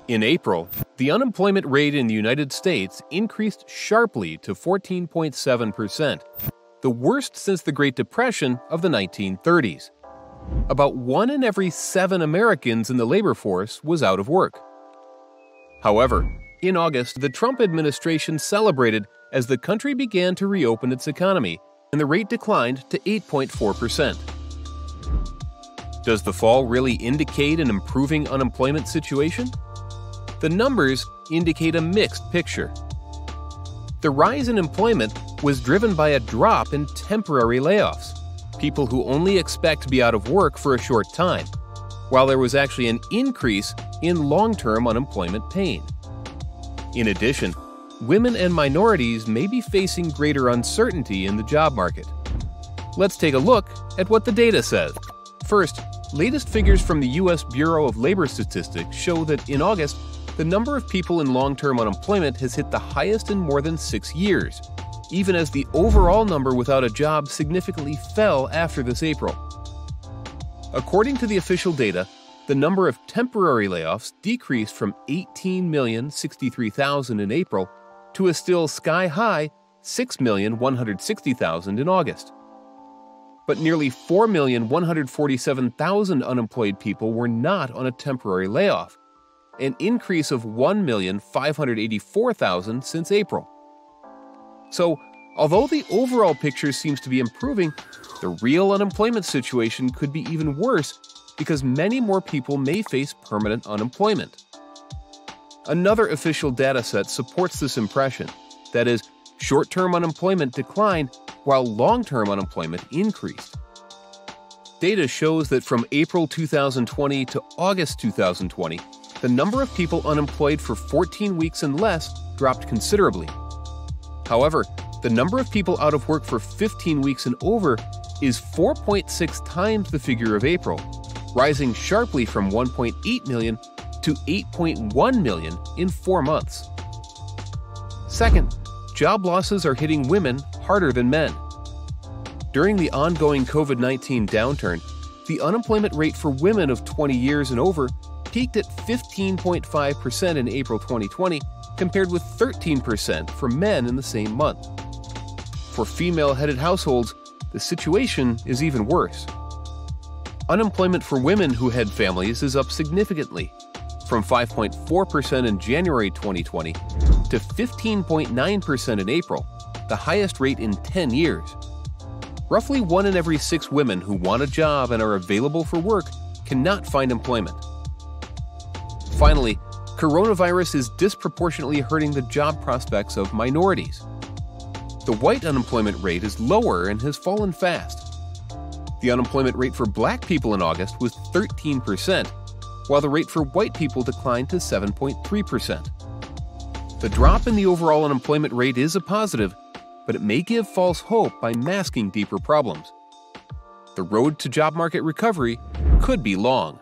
In April, the unemployment rate in the United States increased sharply to 14.7%, the worst since the Great Depression of the 1930s. About 1 in every 7 Americans in the labor force was out of work. However, in August, the Trump administration celebrated as the country began to reopen its economy, and the rate declined to 8.4%. Does the fall really indicate an improving unemployment situation? The numbers indicate a mixed picture. The rise in employment was driven by a drop in temporary layoffs, people who only expect to be out of work for a short time, while there was actually an increase in long-term unemployment pain. In addition, women and minorities may be facing greater uncertainty in the job market. Let's take a look at what the data says. First, latest figures from the U.S. Bureau of Labor Statistics show that in August, the number of people in long-term unemployment has hit the highest in more than 6 years, even as the overall number without a job significantly fell after this April. According to the official data, the number of temporary layoffs decreased from 18,063,000 in April to a still sky-high 6,160,000 in August. But nearly 4,147,000 unemployed people were not on a temporary layoff, an increase of 1,584,000 since April. So, although the overall picture seems to be improving, the real unemployment situation could be even worse because many more people may face permanent unemployment. Another official data set supports this impression. That is, short-term unemployment declined while long-term unemployment increased. Data shows that from April 2020 to August 2020, the number of people unemployed for 14 weeks and less dropped considerably. However, the number of people out of work for 15 weeks and over is 4.6 times the figure of April, rising sharply from 1.8 million to 8.1 million in 4 months. Second, job losses are hitting women harder than men. During the ongoing COVID-19 downturn, the unemployment rate for women of 20 years and over peaked at 15.5% in April 2020, compared with 13% for men in the same month. For female-headed households, the situation is even worse. Unemployment for women who head families is up significantly, from 5.4% in January 2020 to 15.9% in April, the highest rate in 10 years. Roughly 1 in every 6 women who want a job and are available for work cannot find employment. Finally, coronavirus is disproportionately hurting the job prospects of minorities. The white unemployment rate is lower and has fallen fast. The unemployment rate for black people in August was 13%, while the rate for white people declined to 7.3%. The drop in the overall unemployment rate is a positive, but it may give false hope by masking deeper problems. The road to job market recovery could be long.